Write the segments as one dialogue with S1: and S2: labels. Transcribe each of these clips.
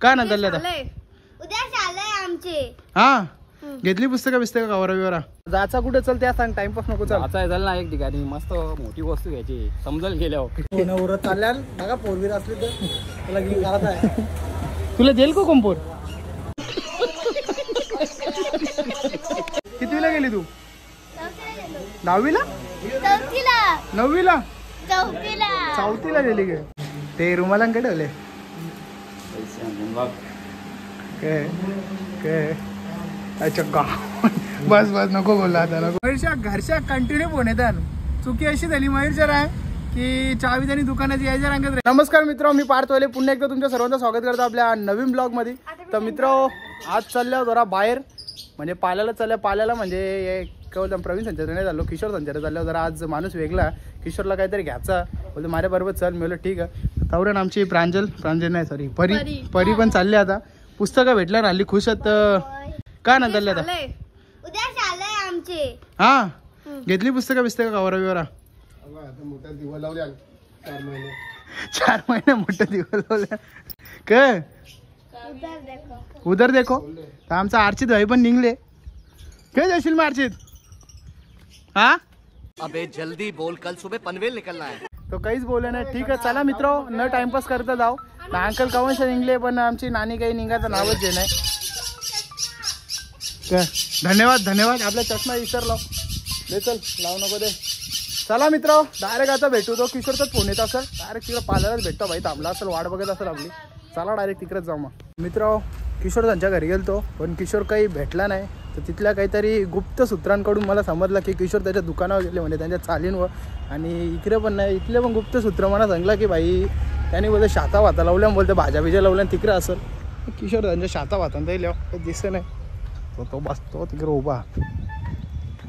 S1: काय ना चालले आता?
S2: उद्या शाळा आहे आमची.
S1: हा घेतली पुस्तकं कवर बिवरा जायचा कुठे चल त्या सांग टाइमपास नको चल
S3: आता झालं ना एक ठिकाणी मस्त मोठी वस्तू घ्यायची समजल गेल्यावर
S4: उरत चालल्या बघा फोरवीर असली तर त्याला घेऊन घरात आहे.
S1: तुला देईल का कंपोर? कितवीला गेली तू? 10वीला? 9वीला? 4थीला गेली गे ते रुमालांकडे ठेवले काय अच्छा का बस नको बोलला आता नको. मयूरच्या घरच्या कंटिन्यू फोन येतात. चुकी अशी झाली मयूरच्या राय की चावी त्यांनी दुकानात यायच्या रांगेत. नमस्कार मित्र, मी पार्थवाले पुन्हा एकदा तुमच्या सर्वांचं स्वागत करतो आपल्या नवीन ब्लॉग मध्ये. तर मित्र आज चालल्या जरा बाहेर म्हणजे पाल्याला म्हणजे प्रवीण संचार नाही झालो, किशोर संचार चालल्यावर जरा आज माणूस वेगळा किशोरला काहीतरी घ्यायचा बोलतो माझ्याबरोबर चल. मी बोललो ठीक आहे. तवरण आमची प्रांजल नाही सॉरी परी पण चालली. आता पुस्तकं भेटल्या राहिली खुश आहेत. काय ना चालले आता?
S2: उद्या शाळा आहे आमची.
S1: हा घेतली पुस्तकं कवर बिवरा?
S4: मोठा दिवा लावल्या
S1: 4 महिने मोठं दिवा लावल्या काय उधर देखो. तर आमचा अर्चित भाई पण निघले. काय जाशील मग अर्चित? हा
S5: अबे जल्दी बोल, कल सुबह पनवेल निकलना है.
S1: तो काहीच बोलले नाही. ठीक आहे चला मित्र न टाइमपास करता जाऊ. अंकल कवनशा निघले पण आमची नानी काही निघायचं नावच दे नाही. धन्यवाद आपला चष्मा विसरलो दे चल लावू नको दे. चला मित्र डायरेक्ट आता भेटू. तो किशोरचाच फोन येत असेल डायरेक्ट तिकडे पाल्यालाच भेटतो. भाई थांबला असेल वाट बघत असेल आपली. चला डायरेक्ट तिकडेच जाऊ. मग मित्र किशोर त्यांच्या घरी गेलतो पण किशोर काही भेटला नाही. तर तिथल्या काहीतरी गुप्त सूत्रांकडून मला समजलं की किशोर त्याच्या दुकानावर गेले म्हणजे त्यांच्या चालींवर. आणि इकडे पण नाही, इथले पण गुप्त सूत्र मला सांगलं की भाई त्यांनी बोलते शाता वाता लावल्या बोलते भाज्या बिज्या लावल्या तिकडे असेल. किशोर त्यांच्या शाता वाता काही दिसत नाही. तो बसतो तिकडे उभा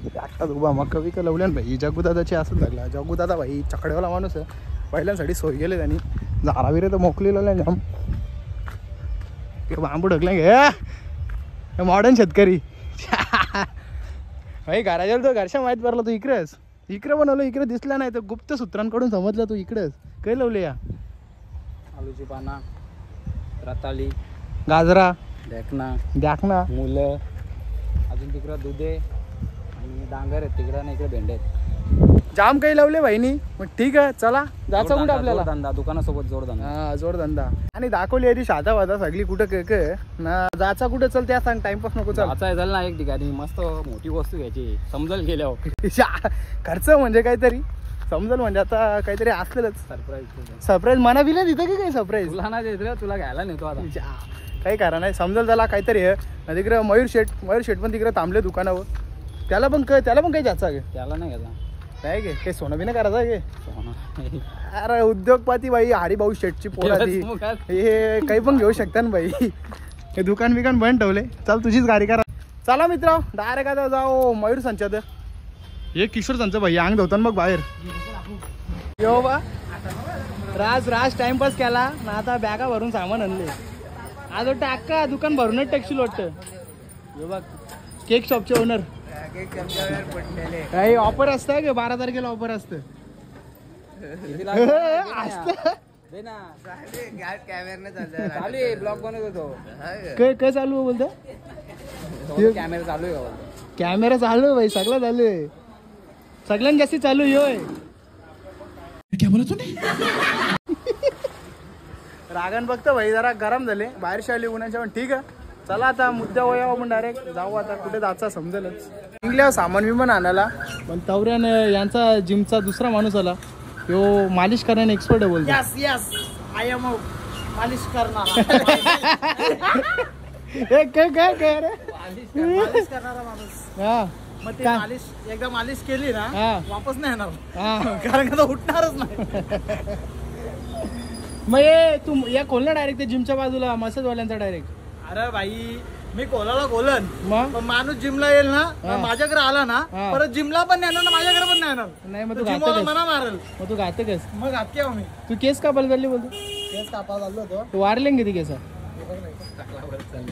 S1: एकटाच उभा. मग कवी का लावल्यान भाई जगुदादाची असं लागला. जगुदादा भाई चकड्यावाला माणूस आहे. पहिल्यांसाठी सोय गेले त्यांनी झाडाविरे तर मोकली लावल्या जाम बांबू ढकले गे मॉडर्न शेतकरी. भाई घराच्या तो घरच्या माहीत पडला. तू इकडे बनवलं इकडे दिसला नाही तर गुप्त सूत्रांकडून समजलं तू इकडेच काही लावले. या
S3: आलूची पाना, रताळी,
S1: गाजरा, द्याकना
S3: मुलं, अजून तिकडं दुधे आणि डांगर आहेत तिकडं नाही, इकडे भेंडे आहेत.
S1: जाम काही लावले भाईनी. मग ठीक आहे चला जायचं कुठं आपल्याला?
S3: धंदा दुकानासोबत जोडधंदा.
S1: हा जोडधंदा. आणि दाखवली आधी शाता वाता सगळी कुठं काय ना जायचा कुठं चल त्या सांग टाइमपास नको चल.
S3: आता झालं ना एक ठिकाणी मस्त मोठी वस्तू घ्यायची समजल गेल्यावर.
S1: खर्च म्हणजे काहीतरी समजल म्हणजे आता काहीतरी असलेलंच सरप्राईज मना बिला तिथं की काही सरप्राईज
S3: तुला ना देत तुला घ्यायला नेतो आता.
S1: काही कारण नाही समजल त्याला काहीतरी आहे. तिकडे मयूर शेठ पण तिकडे थांबले दुकानावर. त्याला पण काही जायचं आहे
S3: त्याला नाही घ्यायला
S1: नाही गे काही सोनं बिना करायचं आहे. अरे उद्योगपती भाई हरिभाऊ शेठची पोर हे काही पण घेऊ शकता ना भाई. हे दुकान बिकान बंद ठेवले. चल तुझीच गाडी करा. चला मित्र डायरेक्ट आता जाऊ मयूर संचात. हे किशोर संच भाई अंग धवतात मग बाहेर यो बा राज टाइमपास केला ना. आता बॅगा भरून सामान आणले. आज वाटतं अक्का दुकान भरूनच टॅक्सी वाटतं. यो बा केक शॉपचे ओनर. काही ऑफर असतं का? 12 तारखेला ऑफर असतं.
S3: ब्लॉग बनवत होतो.
S1: काय चालू बोलतो?
S3: कॅमेरा चालू आहे.
S1: कॅमेरा चालू आहे भाई सगळं चालू आहे. सगळ्यात जास्ती चालू आहे. रागण बघतो भाई जरा गरम झाले बाहेर शाळी उन्हाच्या पण ठीक आहे. चला आता मुद्दा वया आपण डायरेक्ट जाऊ. आता कुठे जायचा समजेलच. निघल्यावर सामान विमान आणायला पण तवऱ्यान यांचा जिमचा दुसरा माणूस आला. तो मालिश करण्याने एक्सपर्ट आहे बोलतो.
S4: आय एम मालिश करणार
S1: काय रे
S4: मालिश करणारा माणूस.
S1: हा
S4: मग ते मालिश एकदा मालिश केली ना वापस नाही येणार कारण का उठणारच नाही.
S1: मग ये तू या खोलना डायरेक्ट ते जिमच्या बाजूला मसाजवाल्यांचा डायरेक्ट.
S4: अरे भाई मी कोलाला बोलन
S1: मग
S4: माणूस जिमला येईल ना माझ्याकडे आला ना परत जिमला पण नाही येणार ना माझ्याकडे पण नाही येणार.
S1: नाही मग तू
S4: मला मारेल.
S1: मग तू घात कस
S4: मग घात केव्हा मी
S1: तू केस का बलगडली बोलतो?
S4: केस कापा चाललो होतो.
S1: तू वारले किती केस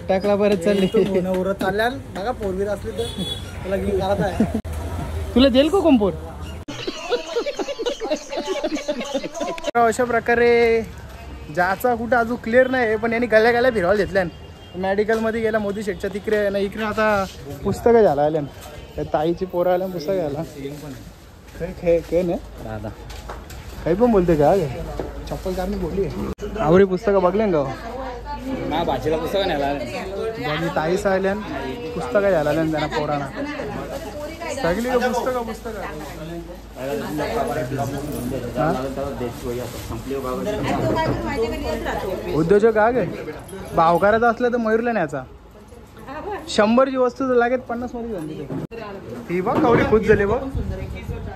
S1: टाकला परत चालली.
S4: उरत चालल्या बघा फोरवीर असली तर तुला घेऊन घरात आहे.
S1: तुला देईल का कंपोर? अशा प्रकारे ज्याचा कुठं अजून क्लिअर नाही पण यांनी गल्या गल्या फिरवायला घेतल्या मेडिकलमध्ये गेला मोदी शेठच्या तिकडे ना इकडे आता पुस्तकं झाला आल्या त्या ताईची पोरं आल्या पुस्तकं घ्यायला काय नाही
S3: दादा
S1: काही पण बोलते का चप्पल कारणी बोलली आवडी पुस्तकं बघले ना
S3: माझ्या भाषेला पुस्तकं न्यायला
S1: ज्यांनी ताईस आल्या पुस्तकं घ्यायला आल्या त्यांना पोरांना सगळी पुस्तकं उद्योजक का गे भाव करायचा असलं तर मयूरला न्यायचा 100ची वस्तू तर लागेल 50 मध्ये झाली ही बघ कवडी खुद झाली बघ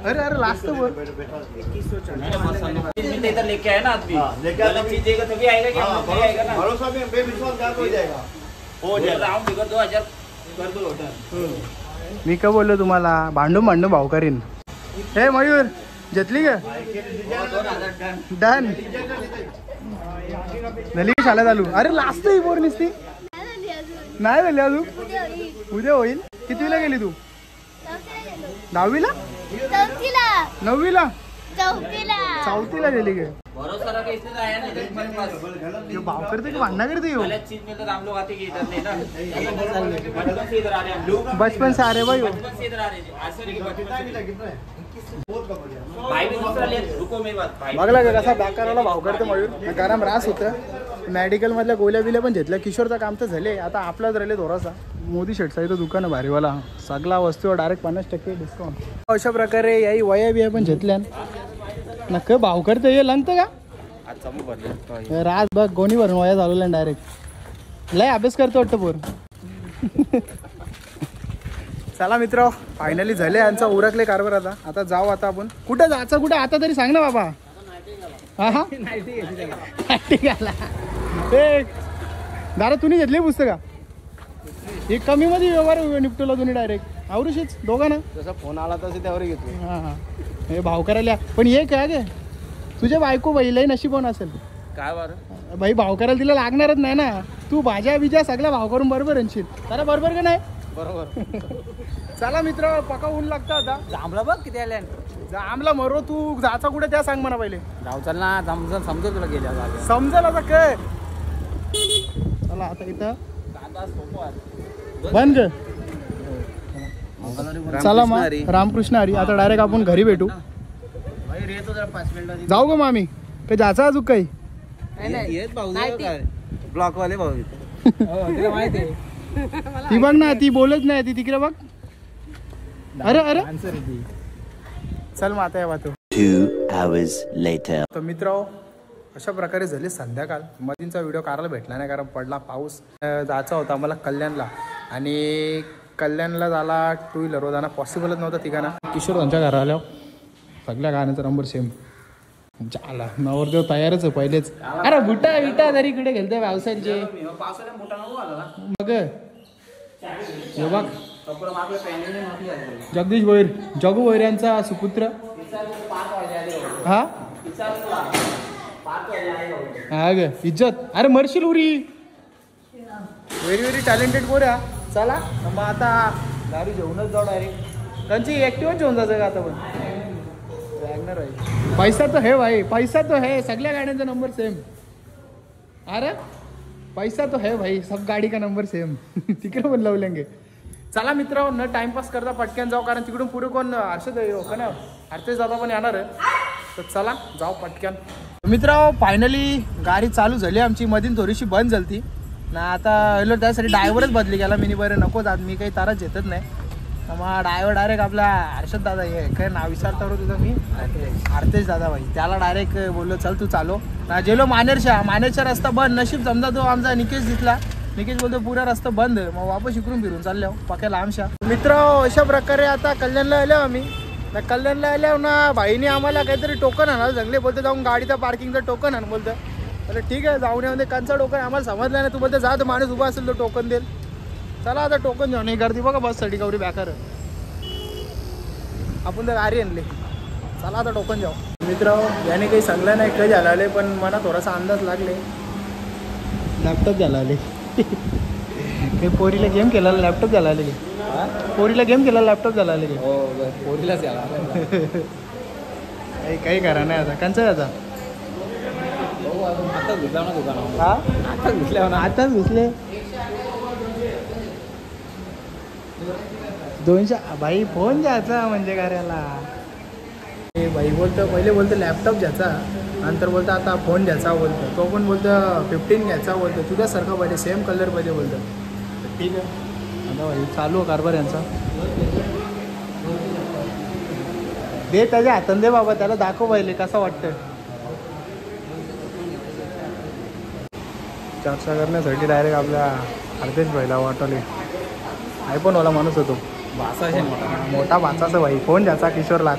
S1: अरे अरे लास्ट बघ
S3: लेके आए ना आदमी चीज देगा तभी आएगा कि आएगा ना भरोसा में बेविश्वास का हो जाएगा 2000 कर दो
S1: मी का बोललो तुम्हाला भांडून भाव करीन हे मयूर घेतली का डन झाली शाळा चालू अरे लास्ट ही बोर निसती नाही झाली अजून उद्या होईल कितवीला गेली तू 10वीला 9वीला 4थीला गेली काय
S3: भरोसा रखा इसलिए आया ना इधर मेरे पास
S1: भाव करते की भांडणं करते हो
S3: गलत चीज में तो हम लोग आते कि इधर नहीं ना बचपन से इधर आ रहे हैं हम लोग
S1: बचपन से आ रहे भाई हो
S3: बचपन से इधर आ रहे हैं आज से नहीं बचपन से भाई भी दूसरा ले रुको मेरी बात भाई
S1: बघला का कसा बॅकरवाला भाव करते मयूर गरम रास होतं मेडिकल मधल्या गोल्या बिल्या पण घेतल्या किशोरचं काम तर झाले आता आपलाच राहिले थोडासा मोदी शेठचा इथं दुकान आहे भारीवाला सगळा वस्तूवर डायरेक्ट 50% डिस्काउंट अशा प्रकारे याही वया बिया पण घेतल्या नक्की भाव करते हे लंत का राज बघ गोणी भरून वया चालवल्या डायरेक्ट लय अभ्यास करतो वाटतं पोर चला मित्र फायनली झाले यांचा उरकले कारभार आता जाऊ आता आपण कुठं जायचं कुठं आता तरी सांग ना बाबा हा ठीक आहे दादा तुम्ही घेतली पुस्तका हे कमी मध्ये व्यवहार निपटवला तुम्ही डायरेक्ट आवरूशीच दोघांना
S3: जसा फोन आला तसं त्यावर घेतो
S1: हां हां हे भाव करायला पण हे काय गे तुझ्या बायको बाईलाही नशीबवान असेल
S3: काय बरं
S1: बाई भाव करायला तिला लागणारच नाही ना तू भाज्या बिज्या सगळ्या भाव करून बरोबर आणशील त्याला बरोबर का नाही
S3: बरोबर
S1: चला मित्र पका ऊन लागतं आता
S3: जांभळा बघ किती आल्या
S1: जांभला मरो तू जायचा कुठे त्या सांग मला पहिले
S3: जाऊ चल ना समजेल तुला गेल्या जागा
S1: समजेल आता काय चला आता इथं बंद कर. चला मग रामकृष्ण हरी आता डायरेक्ट आपण घरी भेटू जाऊ का मग आम्ही काही जायचं अजून काही
S3: ब्लॉक वाले भाऊ
S1: ती बघ ना ती बोलत नाही ती तिकडे बघ अरे अरे चल मग आता या
S6: 2 hours later.
S1: तर मित्र अशा प्रकारे झाले संध्याकाळ मधींचा व्हिडिओ करायला भेटला नाही कारण पडला पाऊस जायचा होता मला कल्याणला आणि कल्याणला झाला 2 व्हीलर जाणं पॉसिबलच नव्हतं तिघांना किशोर त्यांच्या घरा आल्या सगळ्या गाण्याचा नंबर सेम झाला नवरदेव तयारच आहे पहिलेच अरे बुटा विटा तरी इकडे गेलते व्यवसायाचे मग हे बघ जगदीश भोईर जगू भोईर यांचा सुपुत्र हा हा ग इज्जत अरे मरशील उरी व्हेरी टॅलेंटेड पोऱ्या चला मग आता दारू जेवणच जाऊ डायरेक्ट त्यांची ऍक्टिव्हच जेवण जायचं का आता पण वॅगनर आहे पैसा तो है भाई पैसा तो है सगळ्या गाड्यांचा नंबर सेम अरे पैसा तो है भाई सब गाडी का नंबर सेम तिकडे पण लावलेंगे चला मित्र न टाइमपास करता पटक्यान जाऊ कारण तिकडून पुढे कोण हर्षद का ना हर्षद दादा पण येणार आहे तर चला जाऊ पटक्यान मित्र फायनली गाडी चालू झाली आमची मधीन थोडीशी बंद झाली ना आता हॅलो त्यासाठी ड्रायव्हरच बदली गेला मिनी बरं नको जात मी काही तारच येतच नाही मग ड्रायव्हर डायरेक्ट आपला हर्षद दादा हे काय नाव विचारता तुझं मी हर्षेश दादा भाई त्याला डायरेक्ट बोललो चल तू चालो ना गेलो मानेरचा रस्ता बंद नशीब समजा तो आमचा निकेश दिसला निकेश बोलतो पुरा रस्ता बंद मग वापस इकडून फिरून चाललो पक्याला आमच्या मित्र अशा प्रकारे आता कल्याणला आलो आम्ही कल्याणला आल्यावर ना भाईने आम्हाला काहीतरी टोकन आणायला सांगले बोलते जाऊन गाडीचं पार्किंगचं टोकन आण बोलतं अरे ठीक आहे जाऊन या कंचा टोकन आम्हाला समजलं नाही तू बोलते जा तर माणूस उभा असेल तो टोकन देईल चला आता टोकन देऊ नाही गर्दी बघा बससाठी गौरी बॅकर आपण तर गाडी आणली चला आता टोकन जाऊ मित्र याने काही सांगलं नाही काही झालं आले पण मला थोडासा अंदाज लागले लॅपटॉप झाला आले काही पोरीला गेम केला लॅपटॉप झाला आले पोरीला गेम केला लॅपटॉप झाला आले
S3: पोरीलाच याला
S1: काही करा नाही आता कंचा आता
S4: आता घुसला ना दुकानावर.
S1: हा
S4: आता घुसल्या ना.
S1: आताच घुसले 200. भाई फोन घ्यायचा म्हणजे कार्याला. हे भाई बोलतं पहिले बोलतं लॅपटॉप घ्यायचा, नंतर बोलतं आता फोन घ्यायचा बोलतं. तो पण बोलतं 15 घ्यायचा बोलतं. तुझ्यासारखं पाहिजे सेम कलर पाहिजे बोलतं. ठीक आहे आता भाई चालू आहे कारभार यांचा. दे त्याच्या हातात दे बाबा, त्याला दाखव पहिले कसं वाटतं. चर्चा करण्यासाठी डायरेक्ट आपल्या हरदेश भाईला वाटवले. आयफोन वाला माणूस होतो, मोठा भाचाचा भाई. फोन ज्याचा किशोरला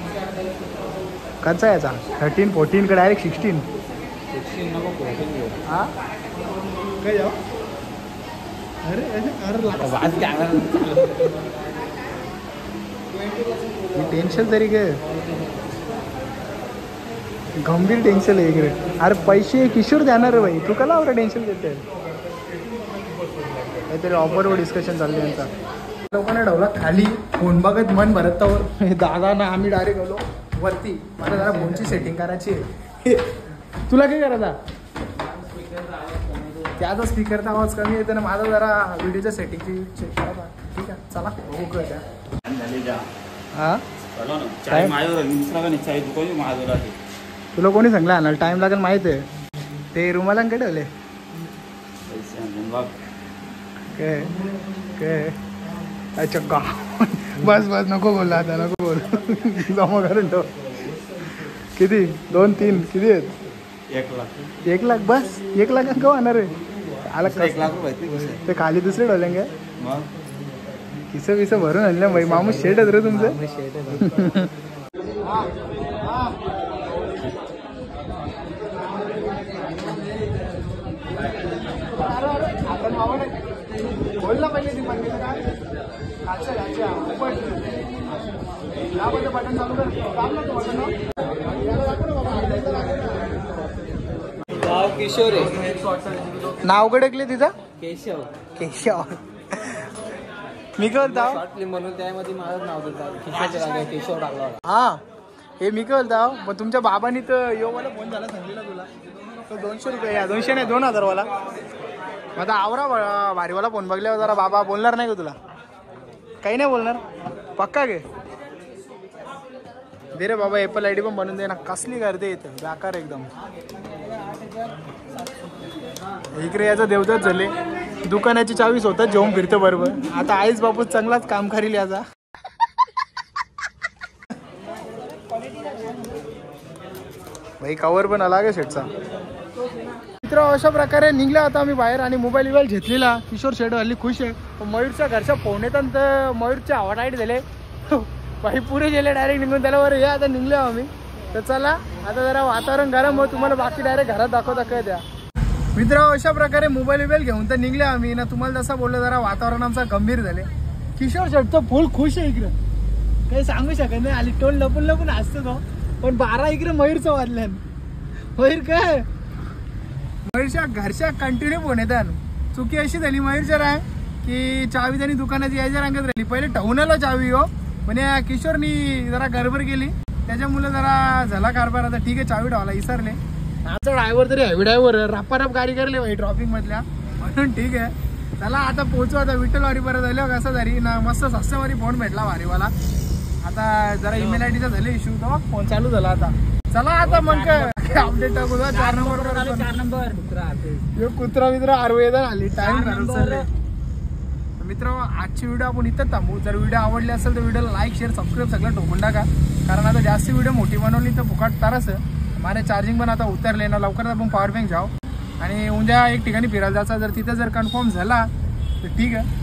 S1: कसा याचा 13 14 का डायरेक्ट 16. हा काय जाऊ. अरे टेन्शन तरी काय गंभीर टेन्शन आहे इकडे. अरे पैसे किशोर देणार भाई, तू कला एवढं टेन्शन घेते. काहीतरी ऑफरवर डिस्कशन चालले यांचा. लोकांना ठेवला खाली फोन बघत मन भरतावर. दादा ना आम्ही डायरेक्ट आलो वरती. मला जरा फोनची सेटिंग करायची आहे. तुला काय करायचा. त्याचा स्पीकरचा आवाज कमी येतो ना माझा. जरा व्हिडिओच्या सेटिंगची चेक करायचा. ठीक आहे चला बघू काय. हा तुला कोणी सांगलं आणाल टाइम लागेल माहिती आहे. ते रुमालांकडे ठेवले काय काय. अच्छा का बस बस नको बोल आता नको बोल. जमा करून ठेव. किती 2 3 किती आहेत. 1 लाख बस. 1 लाख का होणार आहे. आला 1 लाख रुपये ते खाली दुसरे ठेवले काय. किसं विसं भरून आणलं भाई. मामूस शेट आहेत रे तुमचं. बोलला पाहिजे ती पण काय. अच्छा बटन चालू कर.
S4: किशोर आहे.
S1: नाव कडकले तिचं
S4: केशव.
S1: केशव. मी काय बोलताव
S4: म्हणून त्यामध्ये माझं नाव देतात. केशव टाकला.
S1: हा हे मी काय बोलताव. मग तुमच्या बाबांनी तर यो मला फोन झाला सांगितलं तुला. तो 200 रुपये 200 नाही 2000 वाला. आता आवरा भारीवाला फोन बघल्यावर जरा बाबा बोलणार नाही का तुला. काही नाही बोलणार पक्का घे. दे रे बाबा एपल आयडी पण बनवून दे ना. कसली गर्दी येतं बेकार एकदम. इकडे याचा देवदत्त झाले. दुकानाची चावी स्वतःच जेवून फिरतो बरोबर. आता आईच बापूस चांगलाच काम करील याचा. भाई कवर पण आला का शेटचा. मित्र अशा प्रकारे निघला आता आम्ही बाहेर आणि मोबाईल विबाईल घेतलेला. किशोर शेट हल्ली खुश आहे. मयूरच्या घरच्या फोन येतात तर मयूरच्या हवा टाईट झाले. भाई पुरे गेले डायरेक्ट निघून. त्याला बरं या आता निघलो आम्ही. तर चला आता जरा वातावरण गरम हो. तुम्हाला बाकी डायरेक्ट घरात दाखवता काय द्या. मित्र अशा प्रकारे मोबाईल विबाईल घेऊन तर निघले आम्ही ना. तुम्हाला जसं बोललं जरा वातावरण आमचा गंभीर झाले. किशोर शेटचं फुल खुश आहे इकडं. काही सांगू शकत नाही. आली टोल लपून लपून असतो तो. पण 12 इकडे मयूरचं वाजल्यान. मयूर काय मयूरच्या घरच्या कंटिन्यू फोन येतात. चुकी अशी झाली मयूरच्या राय की चावी त्यांनी दुकानाची यायच्या रांगेत राहिली. पहिले ठेवूनला चावी हो पण या किशोरनी जरा गडबड केली त्याच्यामुळे जरा झाला कारभार. आता ठीक आहे चावी ठेवायला विसरले. आमचा ड्रायव्हर तरी हेवी ड्रायव्हर रापाराप गाडी करली भाई ट्रॉफिक मधल्या. म्हणून ठीक आहे चला आता पोहोचू. आता विठ्ठलवारी परत झालं कसं झाली ना. मस्त सस्त्यावारी फोन भेटला वारीवाला. आता जरा ईमेल आयडीचा झाले इश्यू तो फोन चालू झाला. आता चला आता मग अपडेट टाकू. 4 नंबर कुत्रा मित्र आरवेदा आली टाइम घालून. मित्र आजची व्हिडिओ आपण इथं थांबू. जर व्हिडिओ आवडली असेल तर व्हिडिओला लाईक शेअर सबस्क्राईब सगळं ठोकून टाका. कारण आता जास्त व्हिडिओ मोठी बनवली तर फुकाट तारच. माझे चार्जिंग पण आता उतरले ना. लवकरच आपण पॉवर बँक जाऊ आणि उद्या एक ठिकाणी फिरायला जायचा. जर तिथे जर कन्फर्म झाला तर ठीक आहे.